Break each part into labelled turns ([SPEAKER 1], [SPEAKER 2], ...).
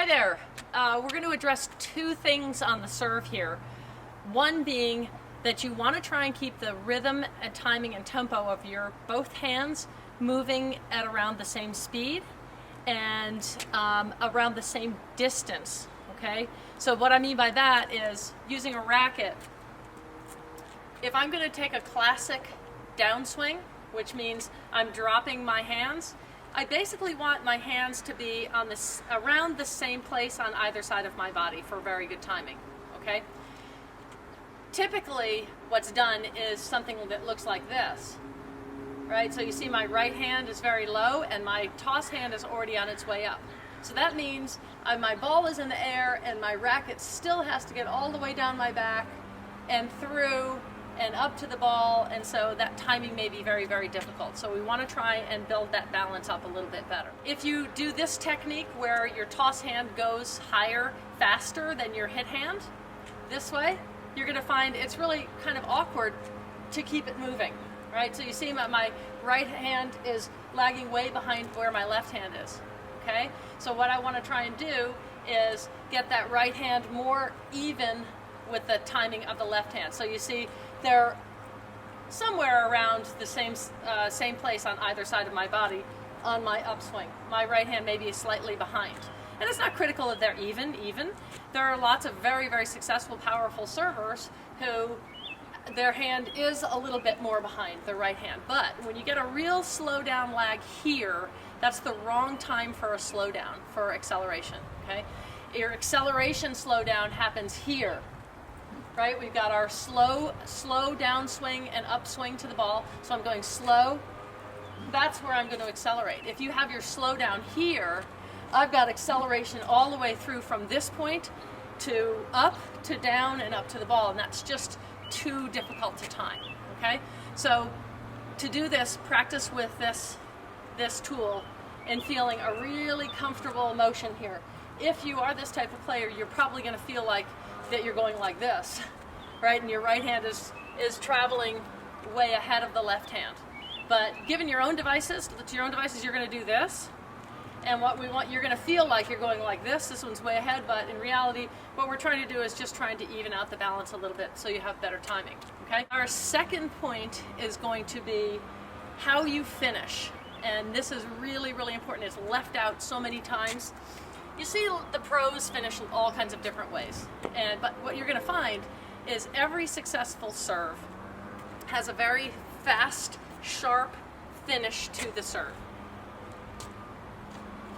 [SPEAKER 1] Hi there. We're going to address two things on the serve here. One being that you want to try and keep the rhythm and timing and tempo of your both hands moving at around the same speed and around the same distance. Okay? So what I mean by that is using a racket. If I'm going to take a classic downswing, which means I'm dropping my hands, I basically want my hands to be on this around the same place on either side of my body for very good timing. Okay? Typically, what's done is something that looks like this. Right? So you see my right hand is very low and my toss hand is already on its way up. So that means my ball is in the air and my racket still has to get all the way down my back and through and up to the ball, and so that timing may be very, very difficult. So we want to try and build that balance up a little bit better. If you do this technique where your toss hand goes higher faster than your hit hand, this way, you're going to find it's really kind of awkward to keep it moving, right? So you see my right hand is lagging way behind where my left hand is, okay? So what I want to try and do is get that right hand more even with the timing of the left hand. So you see they're somewhere around the same place on either side of my body on my upswing. My right hand may be slightly behind. And it's not critical that they're even. There are lots of very, very successful, powerful servers who their hand is a little bit more behind the right hand. But when you get a real slow down lag here, that's the wrong time for a slowdown, for acceleration, okay? Your acceleration slowdown happens here. Right, we've got our slow downswing and upswing to the ball. So I'm going slow. That's where I'm going to accelerate. If you have your slow down here, I've got acceleration all the way through from this point to up, to down, and up to the ball. And that's just too difficult to time. Okay, so to do this, practice with this tool and feeling a really comfortable motion here. If you are this type of player, you're probably going to feel like that you're going like this, right? And your right hand is traveling way ahead of the left hand. But given your own devices, you're going to do this. And what we want, you're going to feel like you're going like this. This one's way ahead, but in reality, what we're trying to do is just trying to even out the balance a little bit so you have better timing, okay? Our second point is going to be how you finish. And this is really, really important. It's left out so many times. You see the pros finish all kinds of different ways, but what you're going to find is every successful serve has a very fast, sharp finish to the serve.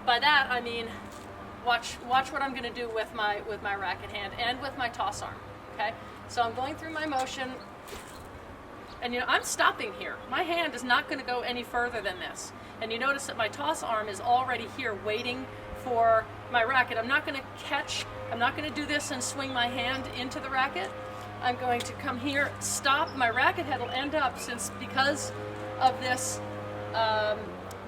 [SPEAKER 1] By that I mean, watch what I'm going to do with my racket hand and with my toss arm. Okay, so I'm going through my motion, and I'm stopping here. My hand is not going to go any further than this, and you notice that my toss arm is already here waiting for my racket. I'm not going to do this and swing my hand into the racket. I'm going to come here, stop. My racket head will end up, because of this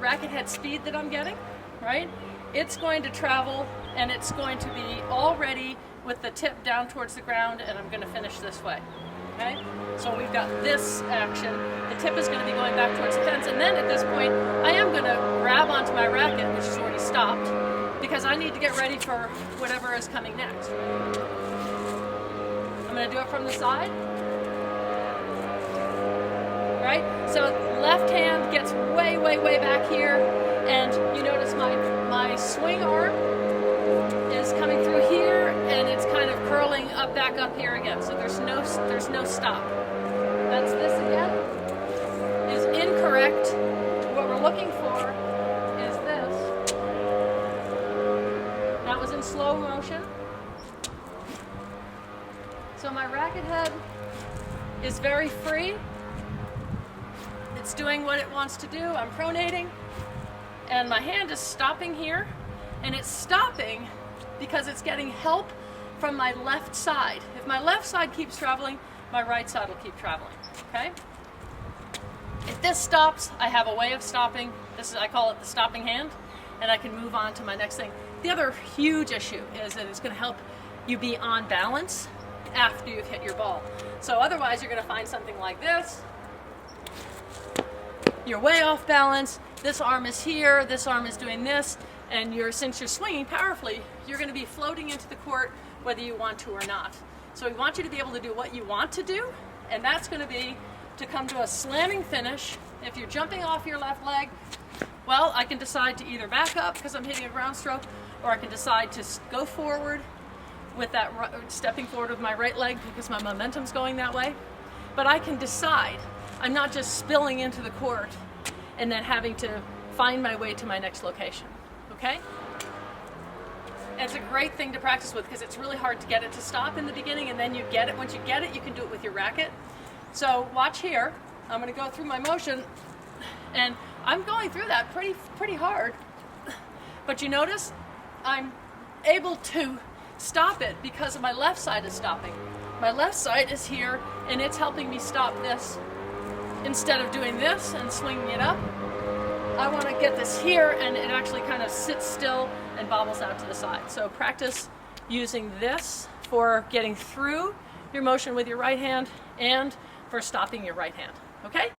[SPEAKER 1] racket head speed that I'm getting, right? It's going to travel and it's going to be already with the tip down towards the ground, and I'm going to finish this way. Okay? So we've got this action. The tip is going to be going back towards the fence, and then at this point, I am going to grab onto my racket, which is already stopped, because I need to get ready for whatever is coming next. I'm going to do it from the side. Right? So left hand gets way, way, way back here, and you notice my swing arm is coming through here, and it's kind of curling up, back up here again. So there's no stop. That's this again. Is incorrect. What we're looking for is this. That was in slow motion. So my racket head is very free. It's doing what it wants to do. I'm pronating, and my hand is stopping here, and it's stopping because it's getting help from my left side. If my left side keeps traveling, my right side will keep traveling, okay? If this stops, I have a way of stopping. I call it the stopping hand, and I can move on to my next thing. The other huge issue is that it's going to help you be on balance after you've hit your ball. So otherwise, you're going to find something like this. You're way off balance. This arm is here, this arm is doing this. And since you're swinging powerfully, you're going to be floating into the court whether you want to or not. So we want you to be able to do what you want to do, and that's going to be to come to a slamming finish. If you're jumping off your left leg, well, I can decide to either back up because I'm hitting a ground stroke, or I can decide to go forward with that, stepping forward with my right leg because my momentum's going that way. But I can decide. I'm not just spilling into the court and then having to find my way to my next location, okay? And it's a great thing to practice with because it's really hard to get it to stop in the beginning, and then you get it. Once you get it, you can do it with your racket. So watch here. I'm going to go through my motion, and I'm going through that pretty hard. But you notice I'm able to stop it because my left side is stopping. My left side is here, and it's helping me stop this. Instead of doing this and swinging it up, I want to get this here, and it actually kind of sits still and bobbles out to the side. So practice using this for getting through your motion with your right hand and for stopping your right hand, okay?